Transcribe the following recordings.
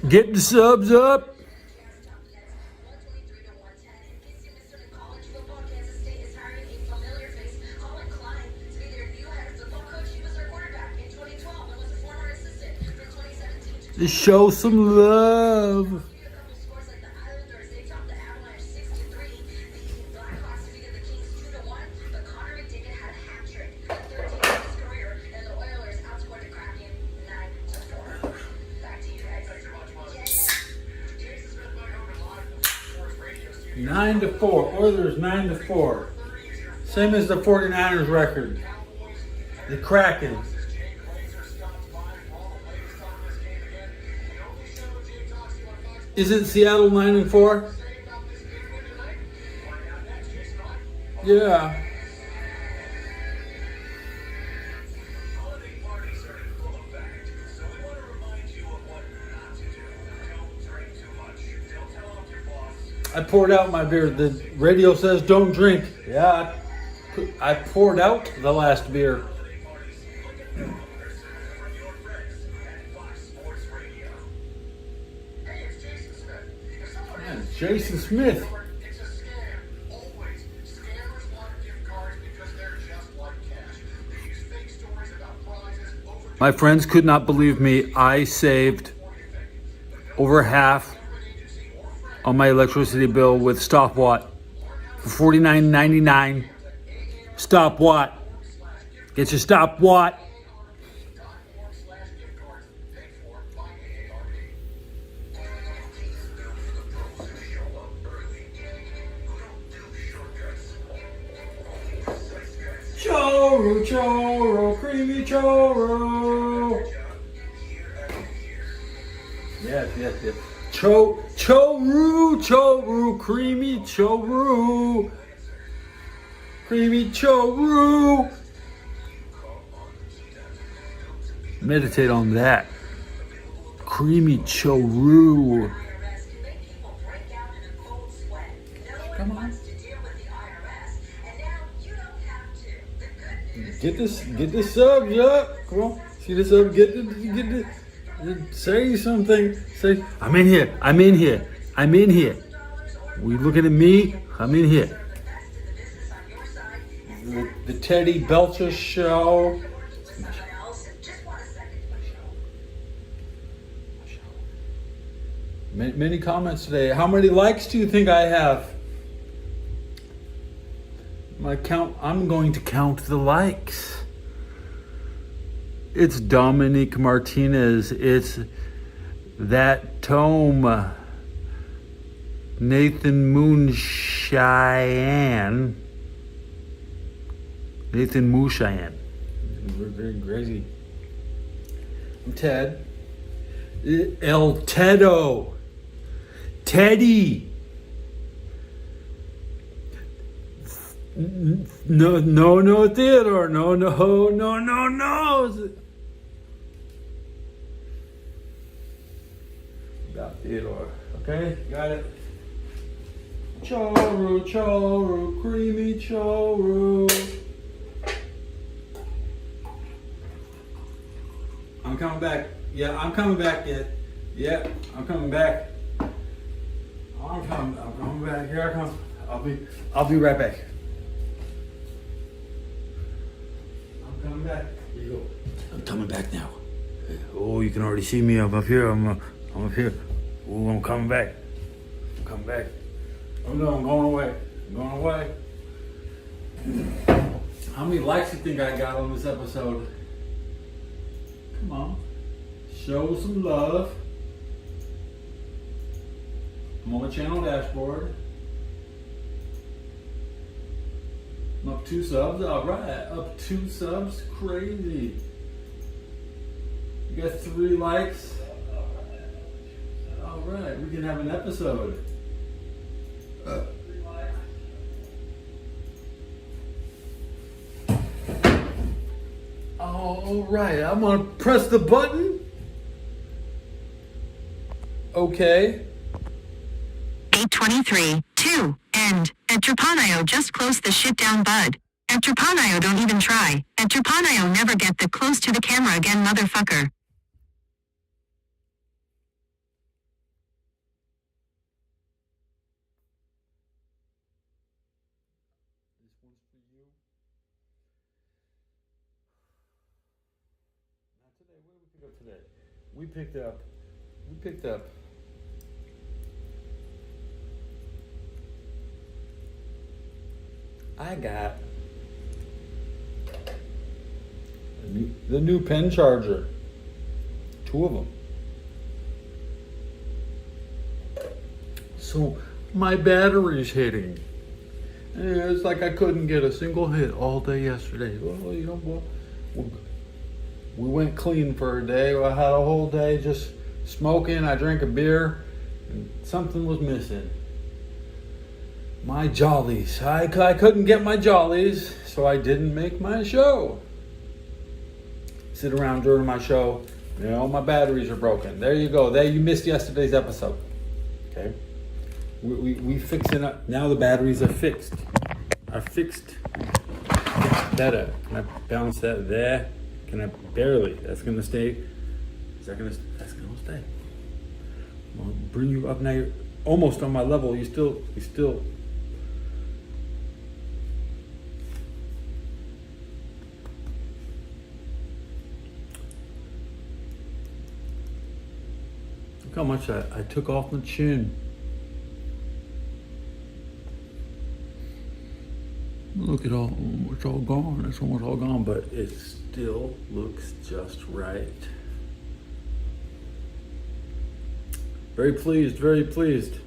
Get the subs up. Just show some love. Nine to 4. Oilers 9-4. Same as the 49ers record. The Kraken. Isn't Seattle 9-4? Yeah. I poured out my beer. The radio says don't drink. Yeah, I poured out the last beer. Man, Jason Smith. My friends could not believe me. I saved over half on my electricity bill with Stop Watt for $49.99. Stop Watt. Get your Stop Watt. Choro, choro, creamy choro. Yes. Choru, creamy choru. Creamy choru. Meditate on that. Creamy choru. Come on. Get this subs up. Come on. See this up. Get the. Say something. Say, I'm in here. We looking at me? I'm in here. The Teddybelcher show. Many comments today. How many likes do you think I have? I'm going to count the likes. It's Dominique Martinez. It's that Tome. Nathan Moonshine. We're very crazy. I'm Ted. El Teddo. Teddy. No, Theodore. No. Got Theodore. Okay, got it. Choro, creamy choro. I'm coming back. Yeah, I'm coming back yet. Yeah, I'm coming back. I'm coming back. Here I come. I'll be right back. I'm coming back. Here you go. I'm coming back now. Oh, you can already see me. I'm up here. I'm up here. Oh, I'm coming back. Oh no, I'm going away. How many likes do you think I got on this episode? Come on. Show some love. I'm on the channel dashboard. I'm up 2 subs. Alright, up 2 subs. Crazy. You got 3 likes. Alright, we can have an episode. Alright, I'm gonna press the button. Okay. 8:23, 2, end. At Trapanayo just close the shit down, bud. At Trapanayo don't even try. At Trapanayo never get the close to the camera again, motherfucker. up today. We picked up I got the new pen charger. 2 of them. So my battery's hitting. And it's like I couldn't get a single hit all day yesterday. Well, you know, we went clean for a day. I had a whole day just smoking. I drank a beer, and something was missing. My jollies. I couldn't get my jollies, so I didn't make my show. Sit around during my show. You know, my batteries are broken. There you go. There, you missed yesterday's episode. Okay. We fixing up. Now the batteries are fixed. Better. Can I balance that there? Can I barely? That's gonna stay. That's gonna stay. I'll bring you up now. You're almost on my level. You still. Look how much I took off my chin. Look at all, it's all gone. It's almost all gone, but it still looks just right. Very pleased, very pleased.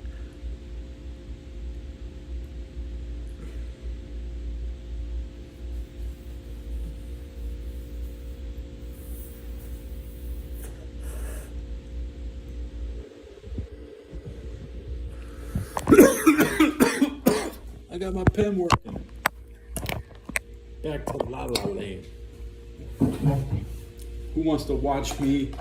I got my pen working. Back to La La Land. Who wants to watch me?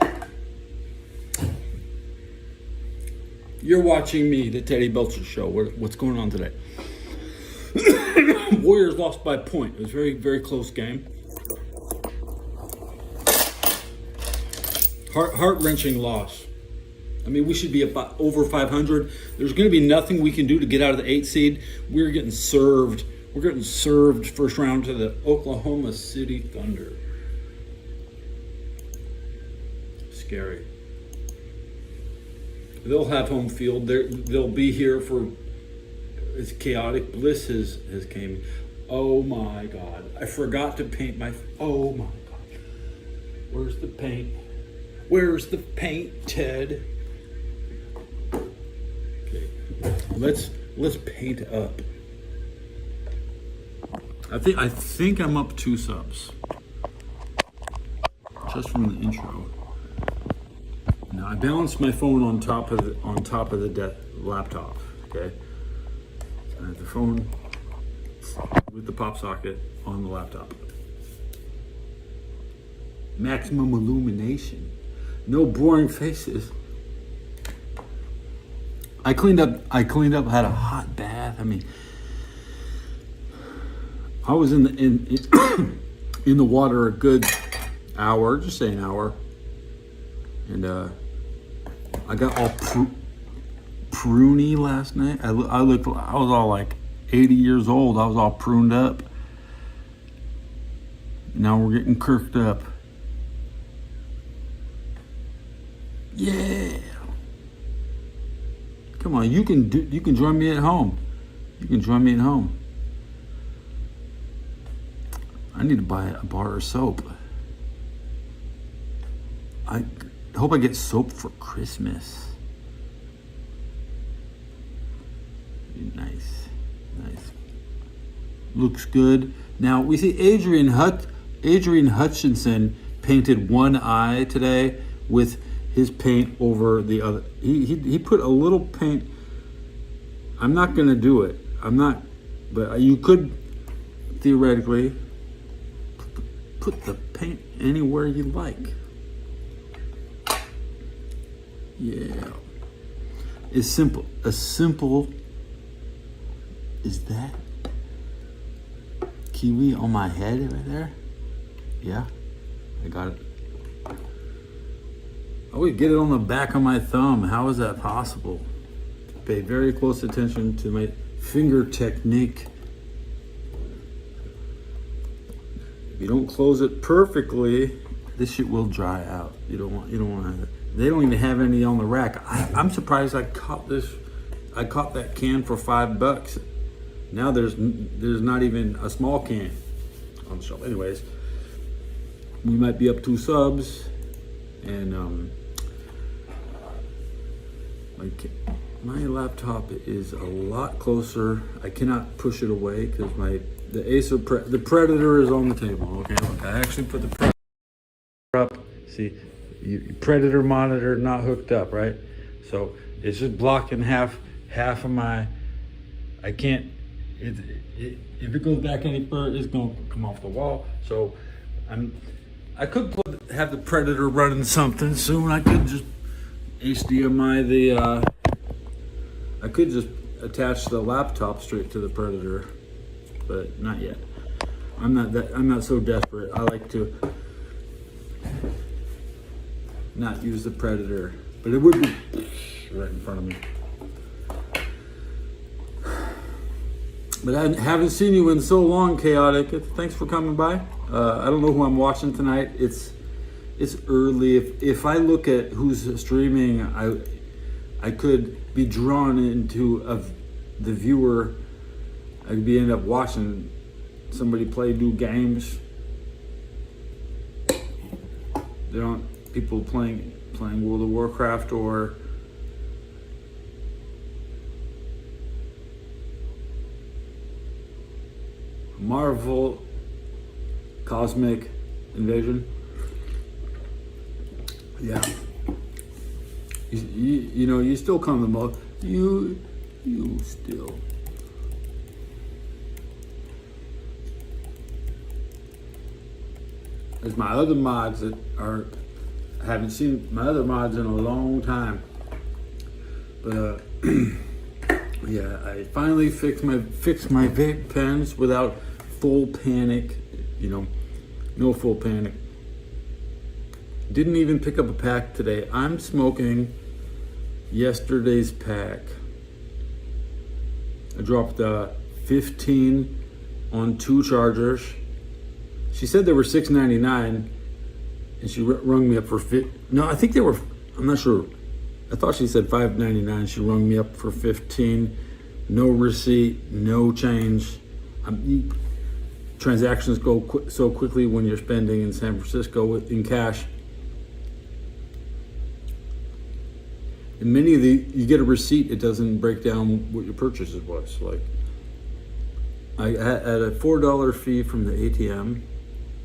You're watching me, the Teddybelcher show. What's going on today? Warriors lost by a point. It was a very, very close game. Heart-wrenching loss. I mean, we should be about over 500. There's going to be nothing we can do to get out of the 8 seed. We're getting served. We're getting served first round to the Oklahoma City Thunder. Scary. They'll have home field. They'll be here for. It's chaotic bliss has came. Oh my God! I forgot to paint my. Oh my God! Where's the paint? Where's the paint, Ted? Okay, let's paint up. I think I'm up 2 subs just from the intro. Now I balanced my phone on top of the laptop. Okay, so I have the phone with the pop socket on the laptop. Maximum illumination. No boring faces. I cleaned up. Had a hot bath. I mean, I was in the water a good hour, just say an hour, and I got all pruny last night. I was all like 80 years old. I was all pruned up. Now we're getting kirked up. Yeah. Come on, you can join me at home. You can join me at home. I need to buy a bar of soap. I hope I get soap for Christmas. Nice. Looks good. Now we see Adrian Hutchinson painted one eye today with his paint over the other. He put a little paint. I'm not gonna do it. But you could theoretically put the paint anywhere you like. Yeah. As simple as that. Kiwi on my head right there. Yeah, I got it. I would get it on the back of my thumb. How is that possible? Pay very close attention to my finger technique. If you don't close it perfectly, this shit will dry out. You don't want to. They don't even have any on the rack. I'm surprised I caught that can for $5. Now there's not even a small can on the shelf. Anyways, we might be up 2 subs, and my laptop is a lot closer. I cannot push it away because the Predator is on the table. Okay, look, I actually put the Predator up. See, Predator monitor not hooked up, right? So it's just blocking half of my. I can't. If it goes back any further, it's gonna come off the wall. So I could have the Predator running something soon. I could just HDMI I could just attach the laptop straight to the Predator, but not yet. I'm not so desperate. I like to not use the Predator, but it would be right in front of me. But I haven't seen you in so long, Chaotic. Thanks for coming by. I don't know who I'm watching tonight. It's early. If I look at who's streaming, I could be drawn into the viewer. I could end up watching somebody play new games. There aren't people playing World of Warcraft or Marvel Cosmic Invasion. Yeah. You still come the most. You still. There's my other mods that I haven't seen my other mods in a long time. But yeah, I finally fixed my vape pens without full panic. No full panic. Didn't even pick up a pack today. I'm smoking yesterday's pack. I dropped 15 on 2 chargers. She said they were $6.99, and she rung me up for No, I think they were. I'm not sure. I thought she said $5.99. She rung me up for 15. No receipt, no change. Transactions go so quickly when you're spending in San Francisco in cash. And many of you get a receipt, it doesn't break down what your purchases was. Like, I had a $4 fee from the ATM.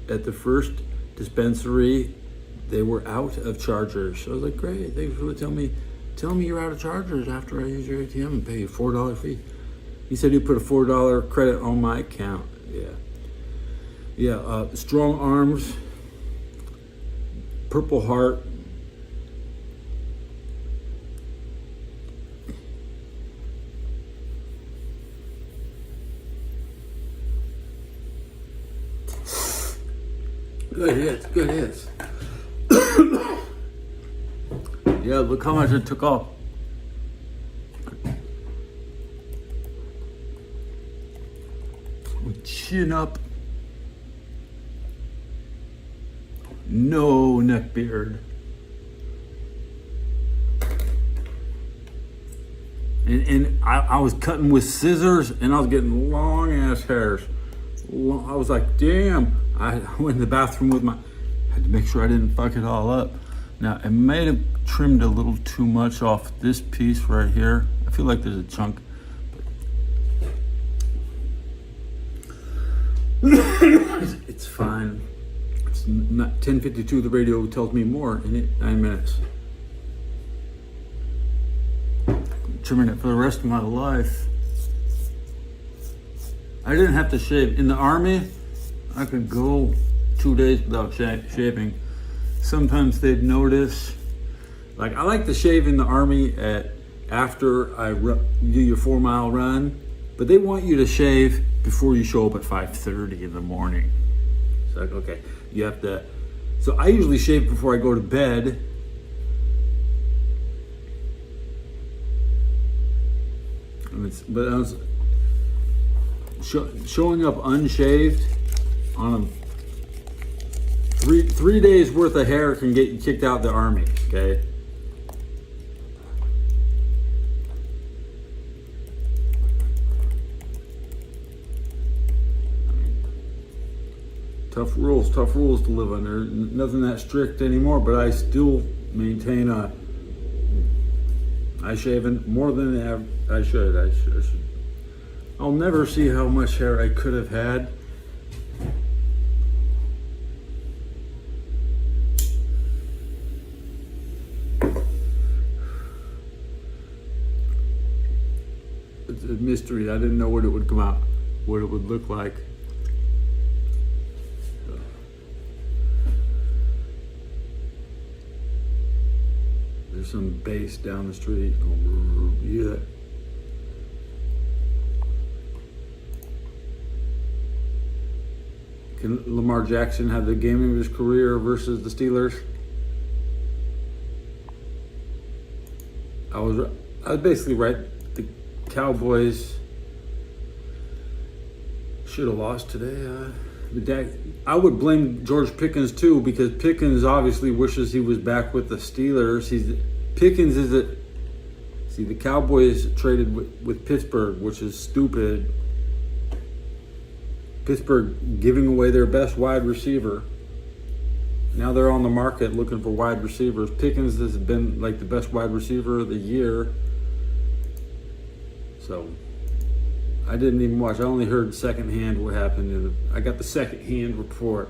At the first dispensary, they were out of chargers. So I was like, great, thanks for telling me you're out of chargers after I use your ATM and pay you a $4 fee. He said he put a $4 credit on my account. Yeah, Strong Arms, Purple Heart. Good hits. Yeah, look how much it took off. Chin up. No neck beard. And I was cutting with scissors and I was getting long ass hairs. I was like, damn. I went in the bathroom with had to make sure I didn't fuck it all up. Now, I may have trimmed a little too much off this piece right here. I feel like there's a chunk. It's fine. It's not 10:52. The radio tells me more in 9 minutes. I'm trimming it for the rest of my life. I didn't have to shave. In the Army, I could go 2 days without shaving. Sometimes they'd notice. Like, I like to shave in the Army after I do your 4-mile run, but they want you to shave before you show up at 5:30 in the morning. It's like, okay, you have to. So I usually shave before I go to bed. But I was showing up unshaved on a 3 days worth of hair can get you kicked out of the army, okay? Tough rules to live under. Nothing that strict anymore, but I still maintain I shave more than I should. I'll never see how much hair I could have had. It's a mystery. I didn't know what it would come out, what it would look like. There's some bass down the street. Oh, yeah. Can Lamar Jackson have the game of his career versus the Steelers? I was basically right. The Cowboys should have lost today. I would blame George Pickens too, because Pickens obviously wishes he was back with the Steelers. The Cowboys traded with Pittsburgh, which is stupid. Pittsburgh giving away their best wide receiver. Now they're on the market looking for wide receivers. Pickens has been like the best wide receiver of the year. So I didn't even watch. I only heard secondhand what happened. I got the secondhand report.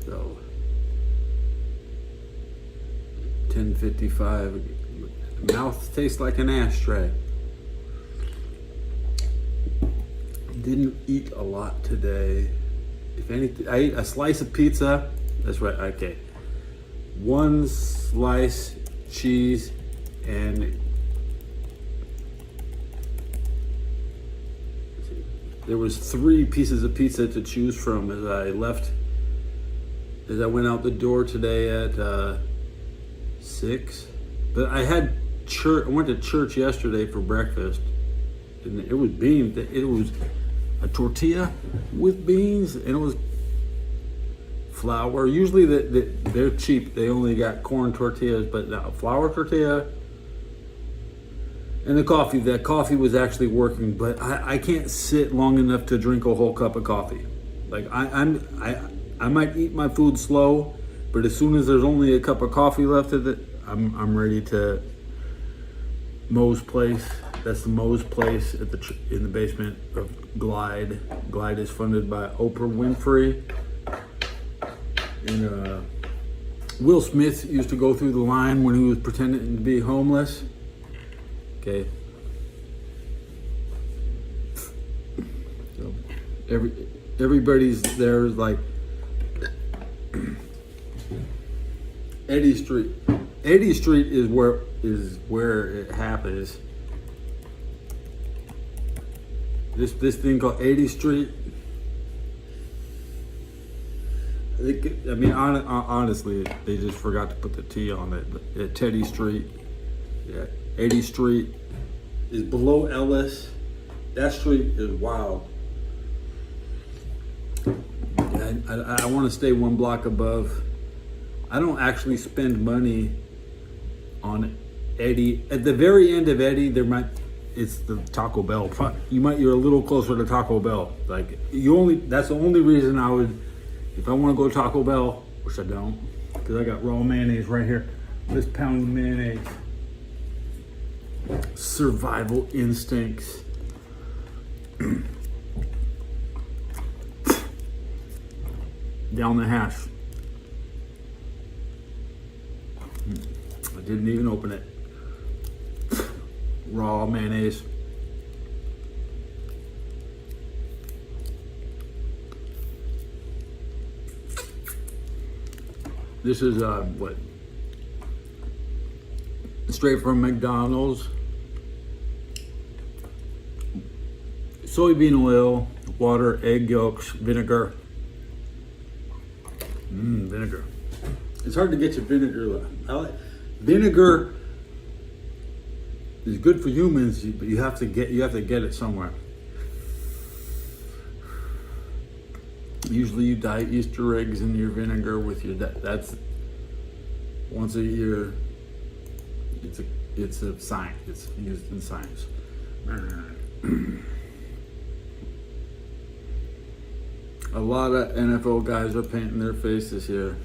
So 10:55. Mouth tastes like an ashtray. Didn't eat a lot today. If anything, I ate a slice of pizza. That's right. Okay, one slice cheese and there was 3 pieces of pizza to choose from as I went out the door today at 6. But I had church. I went to church yesterday for breakfast, and it was beans. It was a tortilla with beans, and it was flour. Usually they're cheap. They only got corn tortillas, but now flour tortilla and the coffee. That coffee was actually working, but I can't sit long enough to drink a whole cup of coffee. Like I might eat my food slow, but as soon as there's only a cup of coffee left of it, I'm ready to Moe's Place. That's the Moe's Place in the basement of Glide. Glide is funded by Oprah Winfrey. And Will Smith used to go through the line when he was pretending to be homeless. Okay. So everybody's there, like Eddy Street. Eddy Street is where it happens. This thing called 80th Street. Honestly, they just forgot to put the T on it. But at Teddy Street, yeah, 80th Street is below Ellis. That street is wild. I want to stay one block above. I don't actually spend money on Eddy. At the very end of Eddy, it's the Taco Bell. You're a little closer to Taco Bell. Like that's the only reason I would, if I want to go to Taco Bell, which I don't, because I got raw mayonnaise right here. This pound of mayonnaise. Survival instincts. Down the hash. I didn't even open it. Raw mayonnaise. This is what? Straight from McDonald's. Soybean oil, water, egg yolks, vinegar. Vinegar. It's hard to get your vinegar. I like vinegar. is good for humans, but you have to get it somewhere. Usually you dye Easter eggs in your vinegar with your, that's once a year. It's a science. It's used in science. A lot of NFL guys are painting their faces here.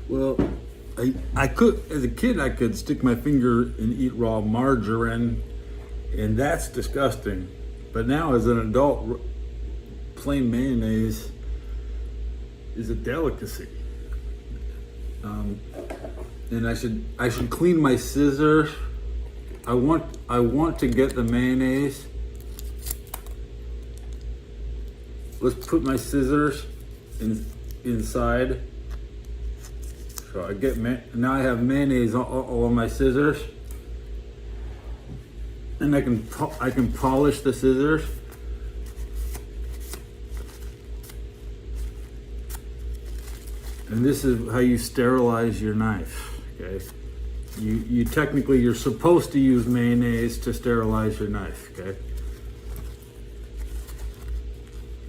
Well, I could, as a kid, I could stick my finger and eat raw margarine, and that's disgusting. But now, as an adult, plain mayonnaise is a delicacy. And I should clean my scissors. I want to get the mayonnaise. Let's put my scissors inside. So I get now I have mayonnaise all on my scissors, and I can polish the scissors. And this is how you sterilize your knife. Okay, you technically you're supposed to use mayonnaise to sterilize your knife. Okay,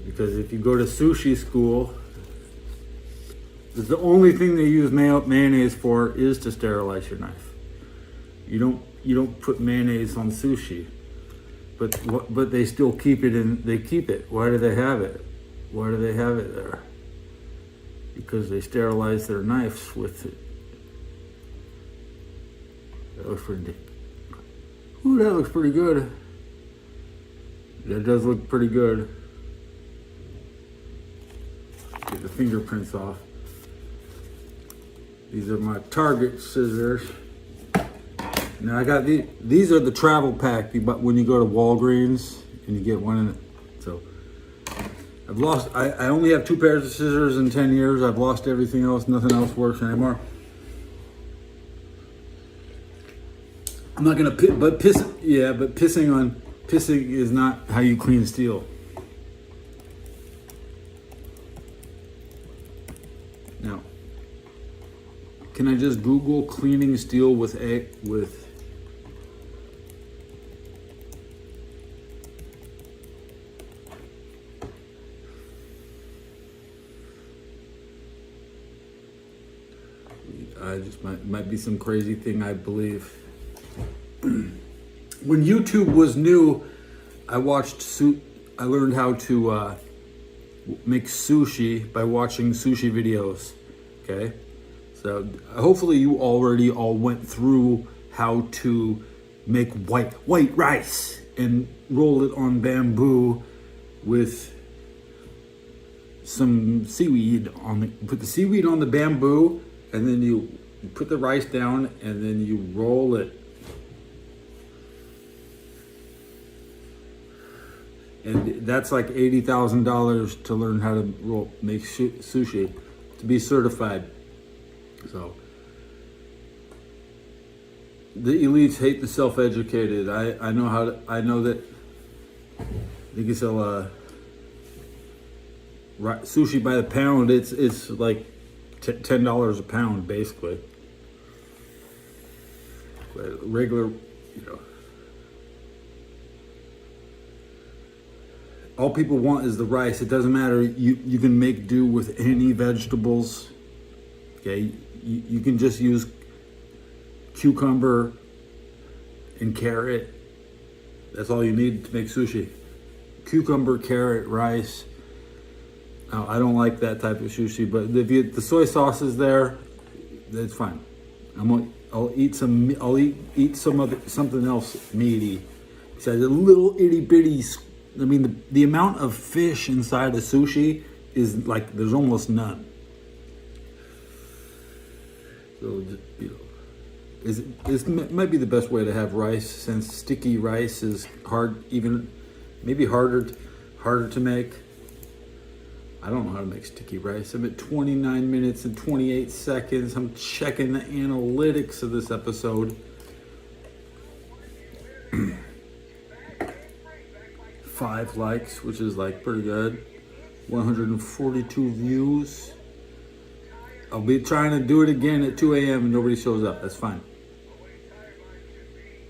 because if you go to sushi school, the only thing they use mayonnaise for is to sterilize your knife. You don't put mayonnaise on sushi, but they still keep it in. They keep it. Why do they have it? Why do they have it there? Because they sterilize their knives with it. That looks pretty. Ooh, that looks pretty good. That does look pretty good. Get the fingerprints off. These are my Target scissors. Now I got these are the travel pack but when you go to Walgreens and you get one in it. So I've lost, I only have 2 pairs of scissors in 10 years. I've lost everything else. Nothing else works anymore. I'm not gonna pissing is not how you clean steel. Now, can I just Google cleaning steel with I just might be some crazy thing I believe. When YouTube was new, I learned how to make sushi by watching sushi videos. Okay, so hopefully you already all went through how to make white rice and roll it on bamboo with some seaweed put the seaweed on the bamboo, and then you put the rice down, and then you roll it. And that's like $80,000 to learn how to make sushi, to be certified. So the elites hate the self-educated. I know that you can sell sushi by the pound. It's like $10 a pound basically. But regular, all people want is the rice. It doesn't matter. You can make do with any vegetables. Okay, you can just use cucumber and carrot. That's all you need to make sushi. Cucumber, carrot, rice. Now, I don't like that type of sushi, but if the soy sauce is there, that's fine. I'll eat something else meaty. Besides a little itty bitty. I mean, the amount of fish inside a sushi is like, there's almost none. So, it might be the best way to have rice, since sticky rice is maybe harder to make. I don't know how to make sticky rice. I'm at 29 minutes and 28 seconds. I'm checking the analytics of this episode. 5 likes, which is like pretty good. 142 views. I'll be trying to do it again at 2 a.m. and nobody shows up. That's fine.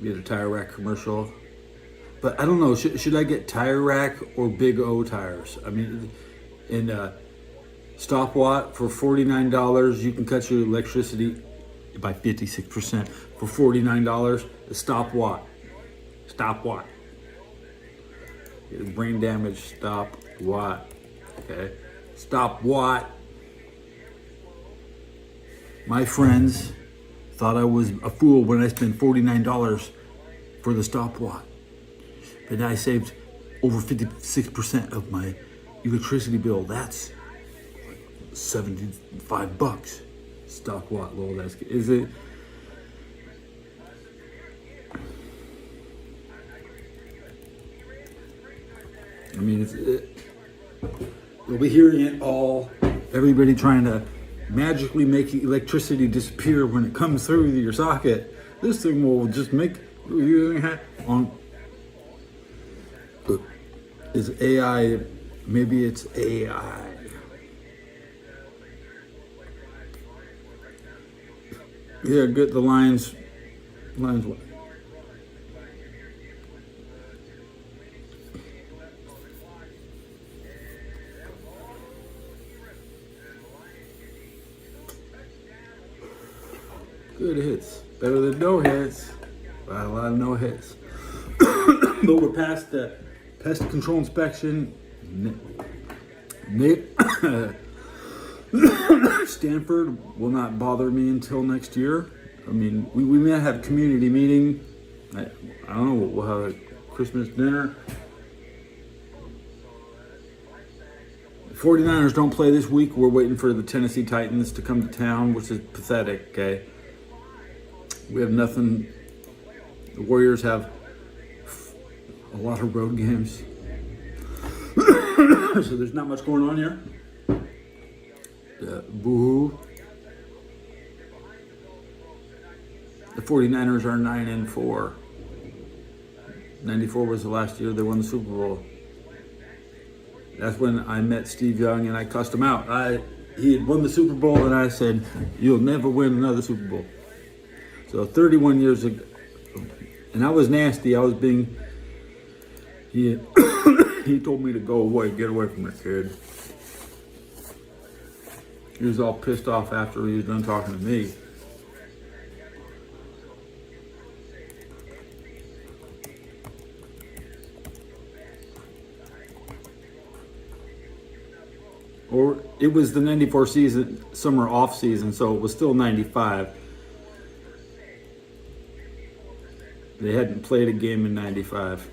Get a tire rack commercial. But I don't know, should I get Tire Rack or Big O tires? I mean, in Stop Watt for $49, you can cut your electricity by 56% for $49. The Stop Watt. Stop Watt. Brain damage, Stop Watt. Okay. Stop Watt. My friends thought I was a fool when I spent $49 for the Stop Watt. But I saved over 56% of my electricity bill. That's $75. Stop Watt, lol, that's, is it? I mean, we'll be hearing it all. Everybody trying to magically make electricity disappear when it comes through your socket. This thing will just make on. Is AI? Maybe it's AI. Yeah, good. The lines. What? Good hits. Better than no hits. But a lot of no hits. But we're past the pest control inspection. Stanford will not bother me until next year. I mean, we may have community meeting. I don't know, we'll have a Christmas dinner. 49ers don't play this week. We're waiting for the Tennessee Titans to come to town, which is pathetic, okay? We have nothing. The Warriors have a lot of road games. So there's not much going on here. Boo-hoo. The 49ers are 9-4. 94 was the last year they won the Super Bowl. That's when I met Steve Young and I cussed him out. He had won the Super Bowl and I said, "You'll never win another Super Bowl." So 31 years ago, and I was nasty. I was being, he told me to go away, get away from that kid. He was all pissed off after he was done talking to me. Or it was the 94 season, summer off season, so it was still 95. They hadn't played a game in 95.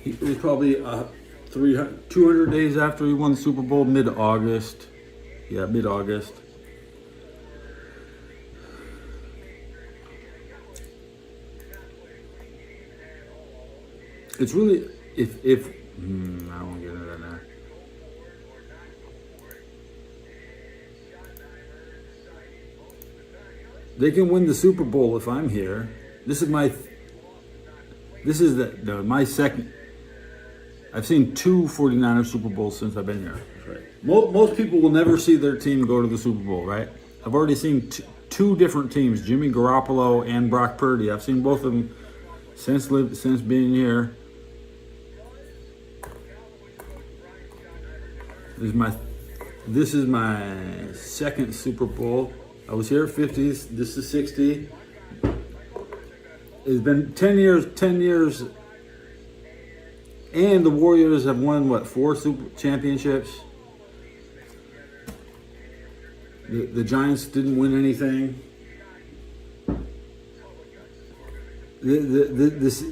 It was probably 200 days after he won the Super Bowl, mid-August. Yeah, mid-August. It's really, if I don't want to get into that now. They can win the Super Bowl if I'm here. This is my second. I've seen 2 49ers Super Bowls since I've been here. That's right. Most people will never see their team go to the Super Bowl, right? I've already seen two different teams, Jimmy Garoppolo and Brock Purdy. I've seen both of them since being here. This is my second Super Bowl. I was here at 50s. This is 60. It's been 10 years. And the Warriors have won, 4 Super Championships? The Giants didn't win anything. This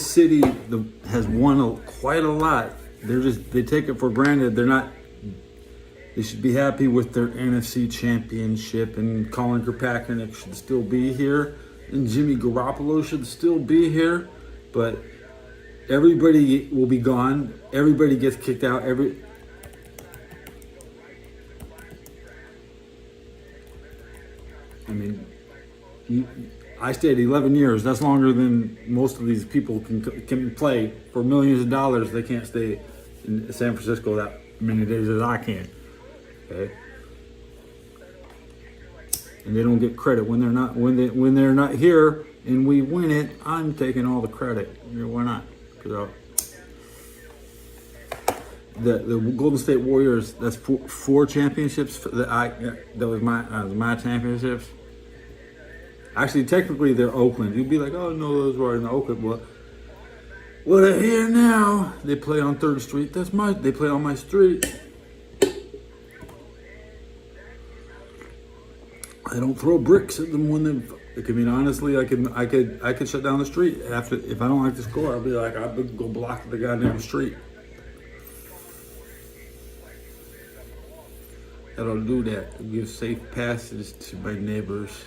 city has won quite a lot. They take it for granted. They should be happy with their NFC championship, and Colin Kaepernick should still be here, and Jimmy Garoppolo should still be here, but everybody will be gone. Everybody gets kicked out. I stayed 11 years. That's longer than most of these people can play for millions of dollars. They can't stay in San Francisco that many days as I can. Okay, and they don't get credit when they're not here and we win it. I'm taking all the credit. Why not? Because the Golden State Warriors. That's four championships that was my championships. Actually, technically, they're Oakland. You'd be like, oh no, those were in Oakland. Well, they're here now. They play on 3rd Street. They play on my street. I don't throw bricks at them when they. I mean, honestly, I could shut down the street after if I don't like the score. I'll be like, I'll go block the goddamn street. I don't do that. I give safe passage to my neighbors.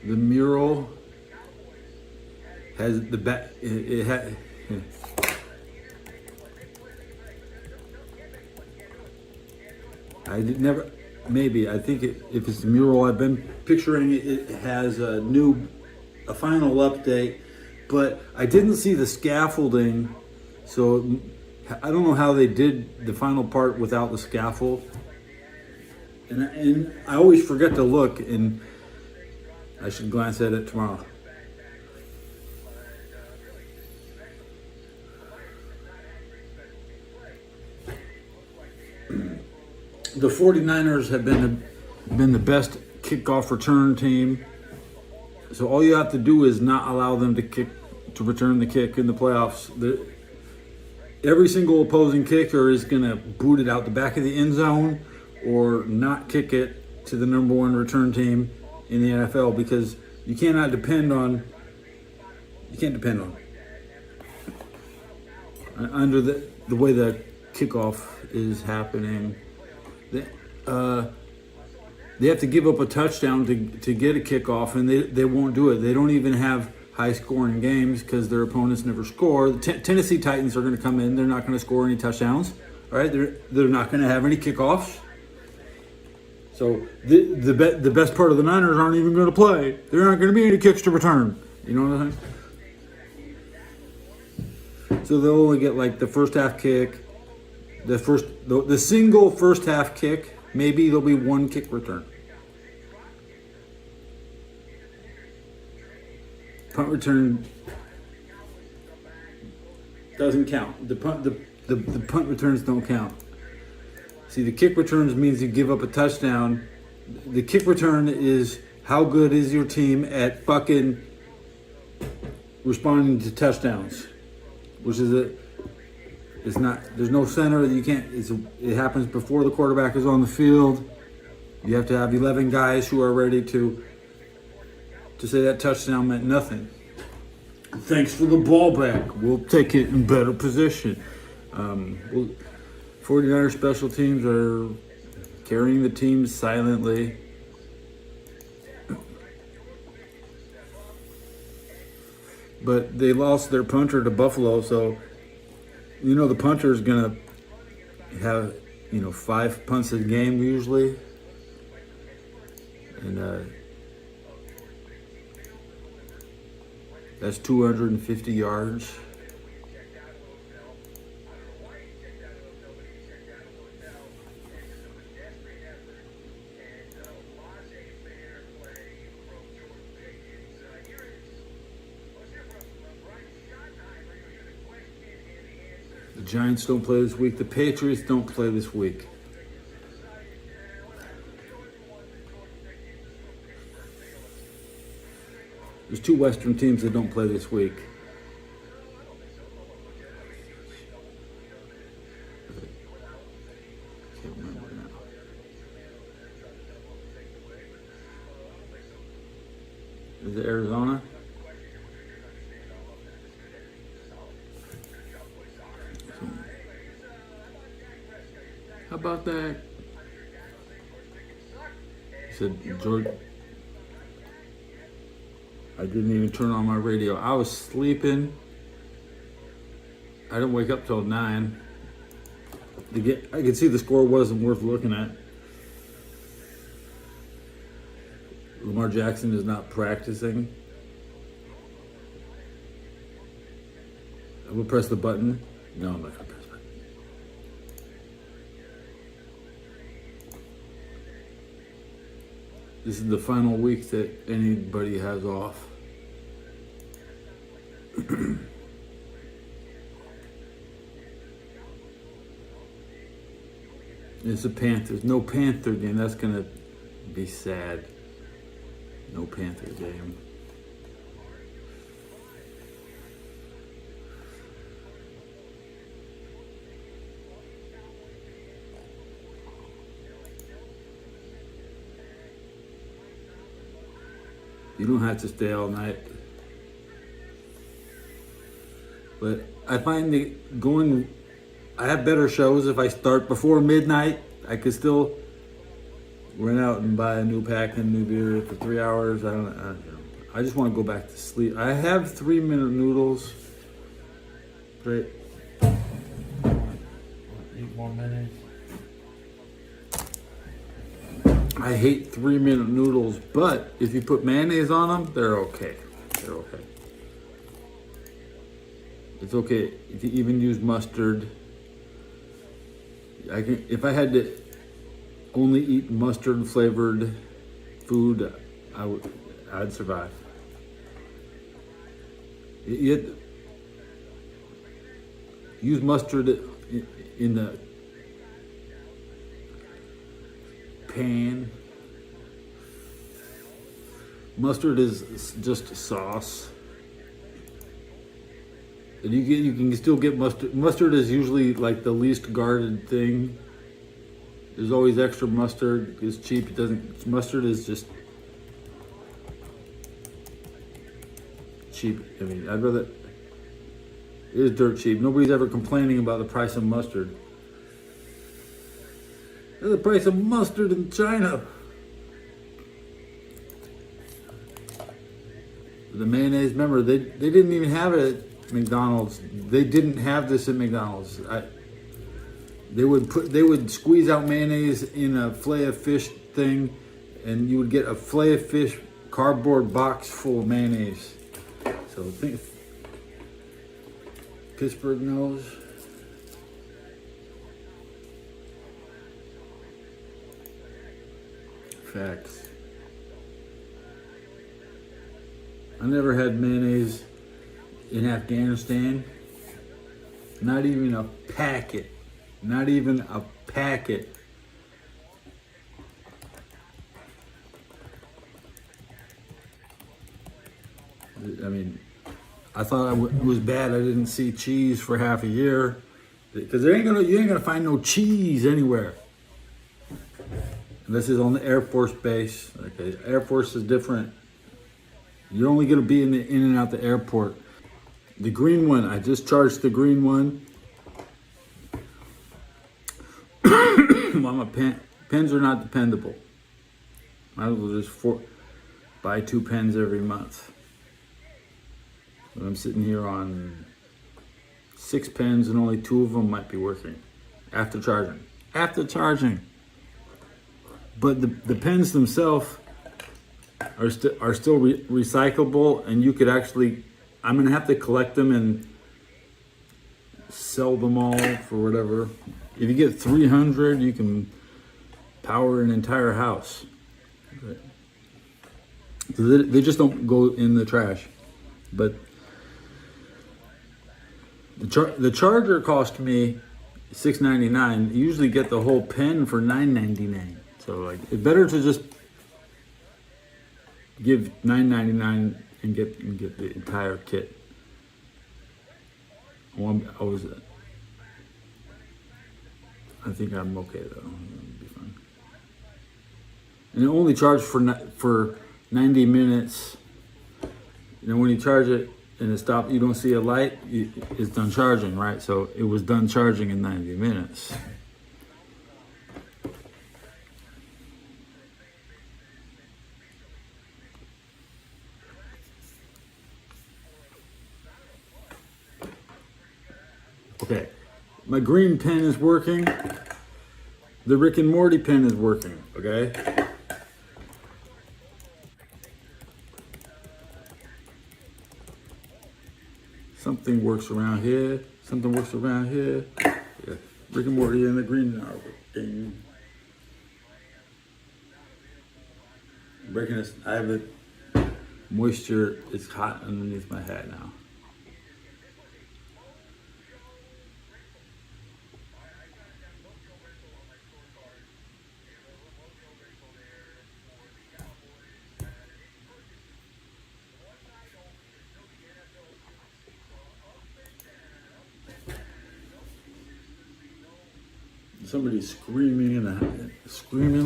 The mural has the back. It had. I did never. Maybe I think if it's the mural I've been picturing, it has a final update, but I didn't see the scaffolding, so I don't know how they did the final part without the scaffold. And I always forget to look, and I should glance at it tomorrow. The 49ers have been the best kickoff return team. So all you have to do is not allow them to return the kick in the playoffs. Every single opposing kicker is going to boot it out the back of the end zone or not kick it to the number one return team in the NFL, because you can't depend on under the way the kickoff is happening. They have to give up a touchdown to get a kickoff, and they won't do it. They don't even have high-scoring games because their opponents never score. The Tennessee Titans are going to come in. They're not going to score any touchdowns. All right, they're not going to have any kickoffs. So the best part of the Niners aren't even going to play. There aren't going to be any kicks to return. You know what I'm saying? So they'll only get like the first half kick, the single first half kick. Maybe there'll be one kick return. Punt return doesn't count. The punt returns don't count. See, the kick returns means you give up a touchdown. The kick return is how good is your team at fucking responding to touchdowns, which is it's not. There's no center. You can't. It happens before the quarterback is on the field. You have to have 11 guys who are ready to say that touchdown meant nothing. Thanks for the ball back. We'll take it in better position. 49er special teams are carrying the team silently. But they lost their punter to Buffalo, so the punter is going to have 5 punts a game usually. And that's 250 yards. The Giants don't play this week. The Patriots don't play this week. There's 2 Western teams that don't play this week. Can't remember now. Is it Arizona? How about that? He said, George. I didn't even turn on my radio. I was sleeping. I didn't wake up till 9. I could see the score wasn't worth looking at. Lamar Jackson is not practicing. I will press the button. No, I'm not going to press the button. This is the final week that anybody has off. It's the Panthers. No Panther game. That's gonna be sad. No Panther game. You don't have to stay all night. But I find that I have better shows if I start before midnight. I could still run out and buy a new pack and new beer for 3 hours. I just want to go back to sleep. I have 3-minute noodles. Great. 8 more minutes. I hate 3-minute noodles, but if you put mayonnaise on them, they're okay. They're okay. It's okay if you even use mustard. If I had to only eat mustard flavored food, I'd survive. Use mustard in the pan. Mustard is just sauce. And you can still get mustard. Mustard is usually like the least guarded thing. There's always extra mustard. It's cheap. Mustard is just cheap. I mean, it is dirt cheap. Nobody's ever complaining about the price of mustard. Look at the price of mustard in China. The mayonnaise, remember, they didn't even have it at McDonald's. They didn't have this at McDonald's. They would squeeze out mayonnaise in a fillet of fish thing, and you would get a fillet of fish cardboard box full of mayonnaise. So think Pittsburgh knows. Facts. I never had mayonnaise in Afghanistan. Not even a packet. Not even a packet. I mean, I thought it was bad. I didn't see cheese for half a year, because you ain't gonna find no cheese anywhere. And this is on the Air Force base. Okay, Air Force is different. You're only gonna be in and out the airport. The green one, I just charged the green one. Well, my pens are not dependable. I will just buy 2 pens every month. But I'm sitting here on 6 pens, and only 2 of them might be working after charging. After charging. But the pens themselves are still recyclable, and you could actually. I'm gonna have to collect them and sell them all for whatever. If you get 300, you can power an entire house. They just don't go in the trash. But the charger cost me $6.99. You usually get the whole pen for $9.99. So like, it's better to just give $9.99 and get the entire kit. I think I'm okay though. It'll be fine. And it only charged for 90 minutes. You know, when you charge it and it stops, you don't see a light. It's done charging, right? So it was done charging in 90 minutes. Okay, my green pen is working. The Rick and Morty pen is working, okay? Something works around here. Something works around here. Yeah, Rick and Morty and the green are working. breaking this. I have it. Moisture is hot underneath my hat now. Somebody screaming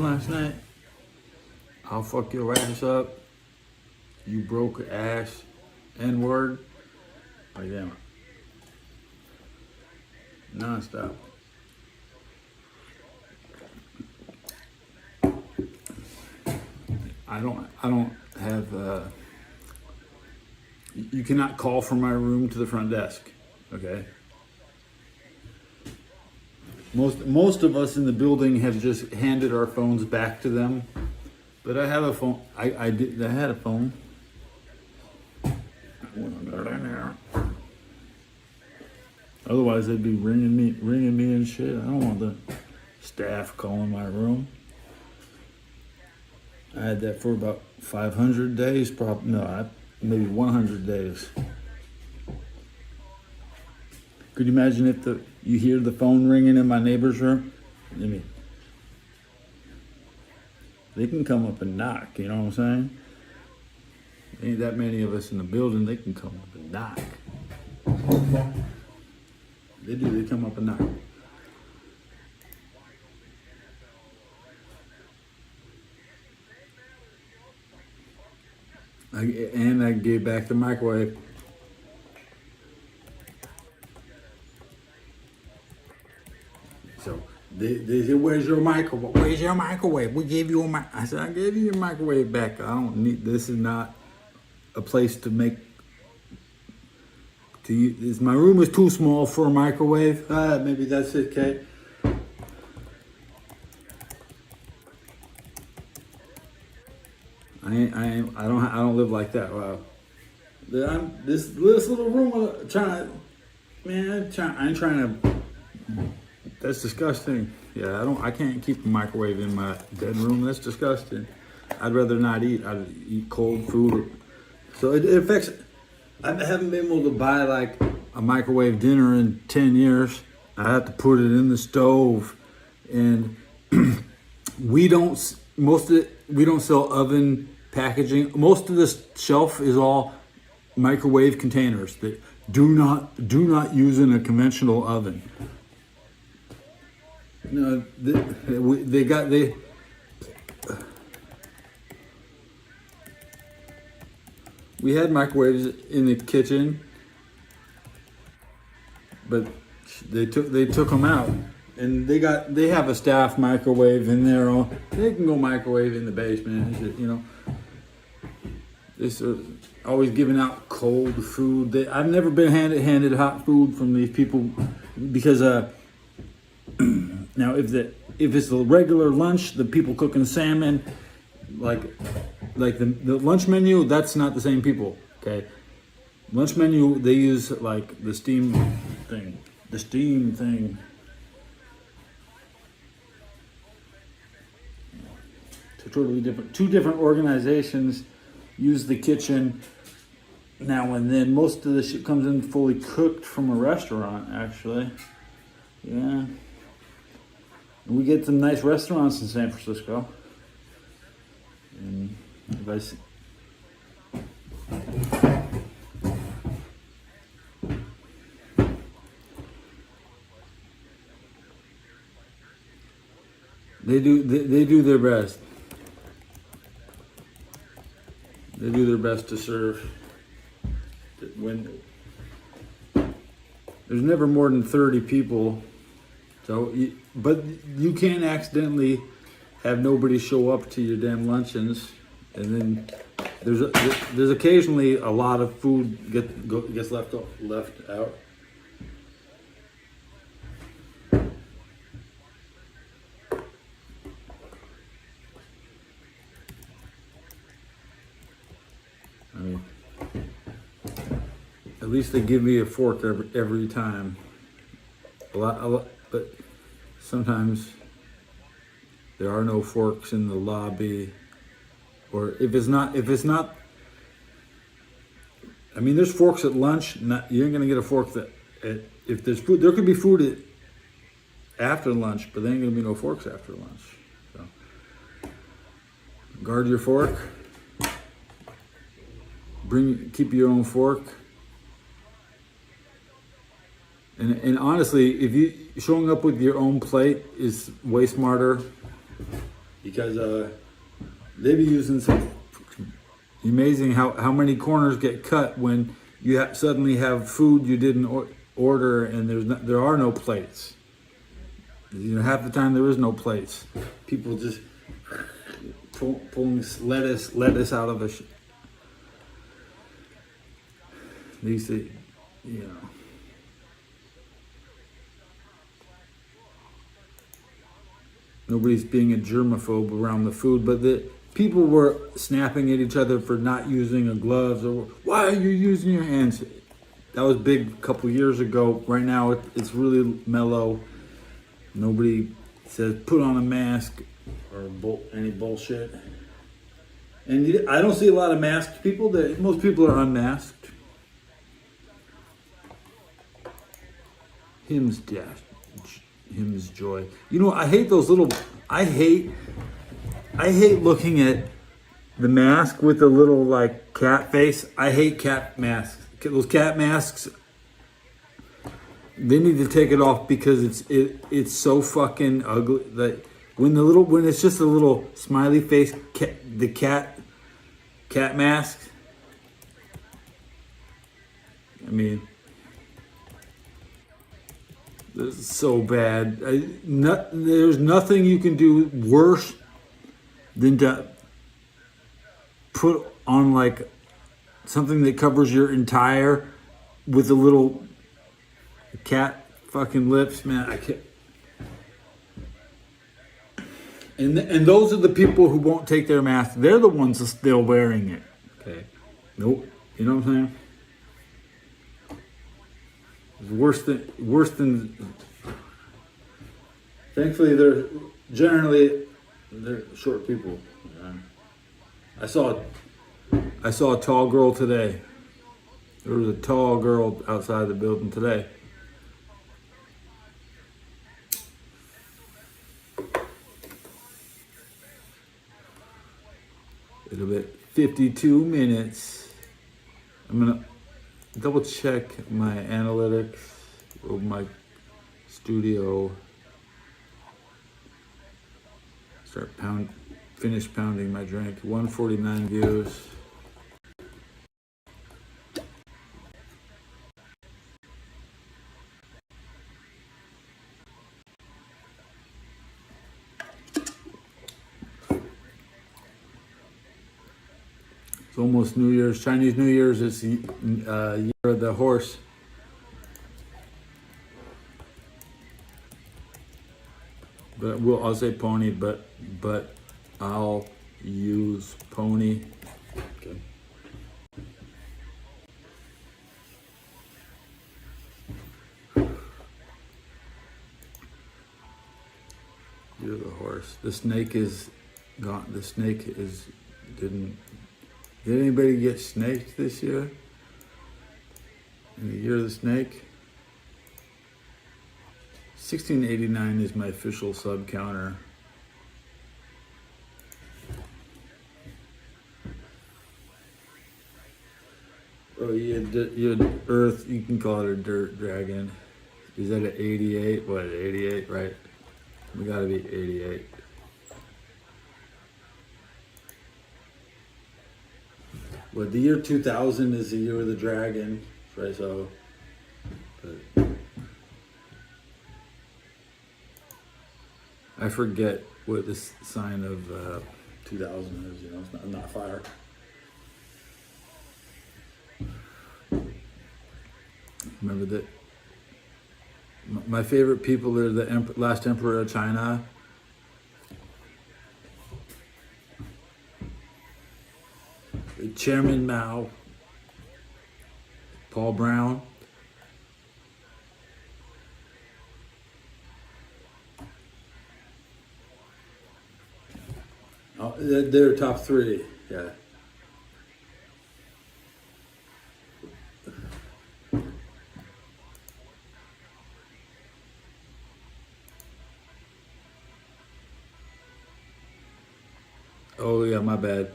last night. I'll fuck your ass up. You broke ass. N-word. Like damn. Non-stop. I don't have you cannot call from my room to the front desk. Okay. Most of us in the building have just handed our phones back to them. But I have a phone. I had a phone. Otherwise, they'd be ringing me and shit. I don't want the staff calling my room. I had that for about 500 days, maybe 100 days. Could you imagine if you hear the phone ringing in my neighbor's room? I mean, they can come up and knock, you know what I'm saying? There ain't that many of us in the building, they can come up and knock. They come up and knock. I gave back the microwave. So they said, "Where's your microwave? Where's your microwave? We gave you a mic." I said, "I gave you your microwave back. I don't need. This is not a place to make. To use. My room is too small for a microwave. Maybe that's it, Kate." I don't live like that. Wow. This little room. I ain't trying to. That's disgusting. Yeah, I can't keep a microwave in my bedroom. That's disgusting. I'd rather not eat. I'd eat cold food. So it affects. I haven't been able to buy like a microwave dinner in 10 years. I have to put it in the stove, and we don't sell oven packaging. Most of this shelf is all microwave containers that do not use in a conventional oven. No, we had microwaves in the kitchen, but they took them out, and they have a staff microwave in there. They can go microwave in the basement, you know. They're always giving out cold food. I've never been handed hot food from these people because now if it's the regular lunch, the people cooking salmon, like the lunch menu, that's not the same people. Okay, lunch menu, they use like the steam thing. Totally different. Two different organizations use the kitchen now and then. Most of the shit comes in fully cooked from a restaurant, actually. Yeah. And we get some nice restaurants in San Francisco. And if I see, they do their best. They do their best to serve. When there's never more than 30 people, but you can't accidentally have nobody show up to your damn luncheons, and then there's occasionally a lot of food gets left out. I mean, at least they give me a fork every time. A lot, but sometimes there are no forks in the lobby or if it's not. I mean, there's forks at lunch. You ain't gonna get a fork if there's food. There could be food after lunch, but there ain't gonna be no forks after lunch. So guard your fork. Keep your own fork. And honestly, if you showing up with your own plate is way smarter, because they be using some. Amazing how many corners get cut when you suddenly have food you didn't order, and there are no plates. You know, half the time there is no plates. People just pulling lettuce out of a. These, you know. Nobody's being a germaphobe around the food, but people were snapping at each other for not using a gloves, or why are you using your hands? That was big a couple years ago. Right now it's really mellow. Nobody says put on a mask or any bullshit. And I don't see a lot of masked people. Most people are unmasked. Hymns joy. You know, I hate those little. I hate looking at the mask with the little like cat face. I hate cat masks. Those cat masks. They need to take it off because it's so fucking ugly. Like when it's just a little smiley face, the cat mask. I mean, this is so bad. There's nothing you can do worse than to put on like something that covers your entire with a little cat fucking lips, man. I can't. And those are the people who won't take their mask. They're the ones that's still wearing it. Okay. Nope. You know what I'm saying? It's worse than. Thankfully, they're short people. I saw a tall girl today. There was a tall girl outside the building today. It'll be 52 minutes. I'm gonna double check my analytics of my studio. Finish pounding my drink. 149 views. It's almost New Year's. Chinese New Year's is year of the horse. But I'll say pony, but I'll use pony. Okay. You're the horse. The snake is gone. The snake did anybody get snaked this year? In the year of the snake? 1689 is my official sub counter. Oh, you had Earth, you can call it a dirt dragon. Is that an 88? What, 88, right? We gotta be 88. Well, the year 2000 is the year of the dragon, right? So, but I forget what the sign of 2000 is. You know, it's not fire. Remember that. My favorite people are the last emperor of China. Chairman Mao, Paul Brown, they're top three. Yeah. Oh yeah, my bad.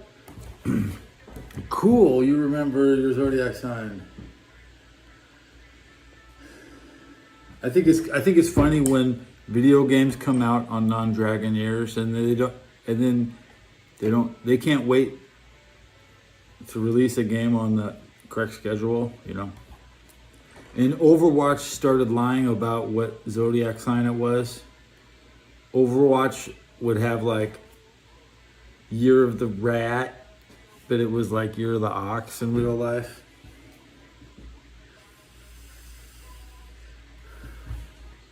Cool, you remember your zodiac sign. I think it's funny when video games come out on non-dragon years and they can't wait to release a game on the correct schedule, you know. And Overwatch started lying about what zodiac sign it was. Overwatch would have like year of the rat, but it was like year of the ox in real life.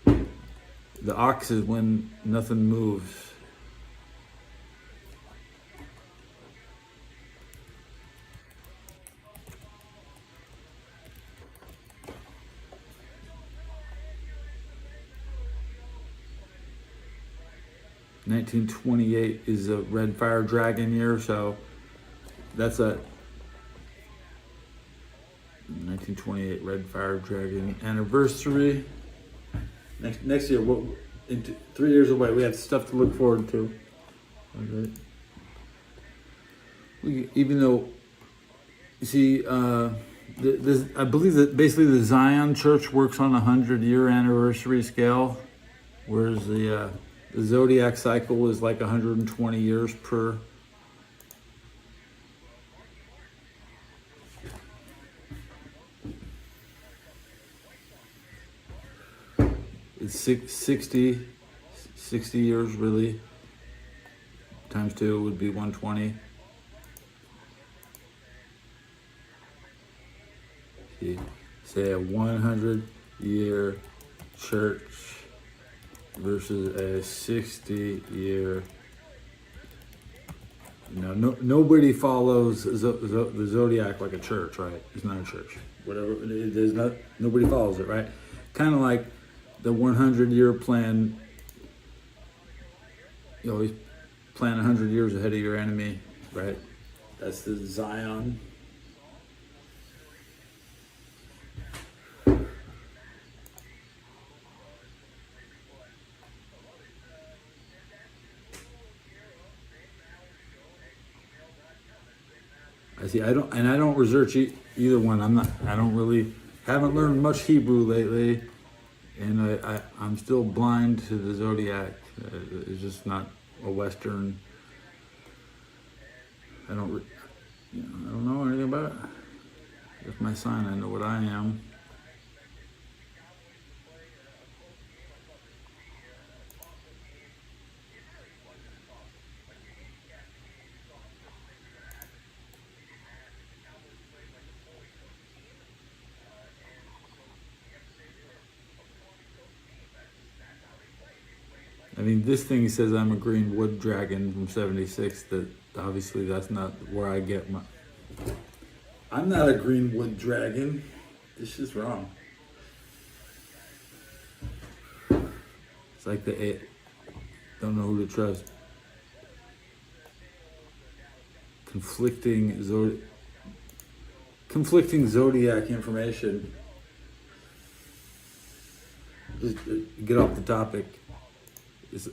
The ox is when nothing moves. (1928) is a red fire dragon year, so that's a 1928 red fire dragon anniversary. Next year, what? In 3 years away, we have stuff to look forward to. Okay. Even though, you see, I believe that basically the Zion Church works on a 100-year anniversary scale, whereas the zodiac cycle is like 120 years per. It's 60 years really. Times 2 would be 120. See, say a 100-year church versus a 60-year. Nobody follows the zodiac like a church, right? It's not a church. Whatever, there's not. Nobody follows it, right? Kind of like the 100-year plan. You always plan 100 years ahead of your enemy, right? That's the Zion. I see. I don't research either one. Haven't learned much Hebrew lately, and I'm still blind to the zodiac. It's just not a Western. I don't know anything about it. If my sign, I know what I am. I mean, this thing says I'm a green wood dragon from '76. That obviously that's not where I get my. I'm not a green wood dragon. This is wrong. It's like don't know who to trust. Conflicting zodiac information. Just get off the topic. Let's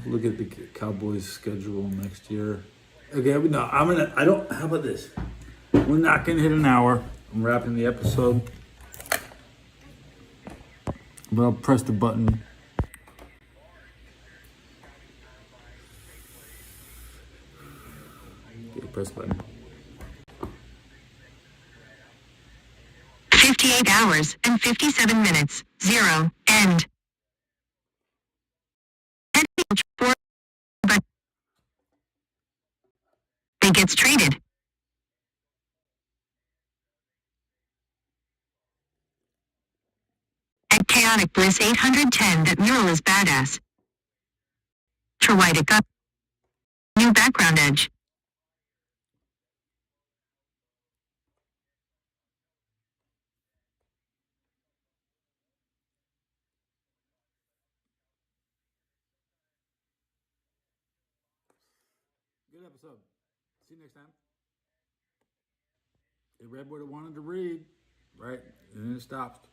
look at the Cowboys' schedule next year. Okay, no, how about this? We're not gonna hit an hour. I'm wrapping the episode. But I'll press the button. Okay, press the button. 58 hours and 57 minutes. 0. End. But they gets traded. At Chaotic Bliss 810. That mural is badass. White up. New background edge. Good episode. See you next time. It read what it wanted to read, right? And then it stopped.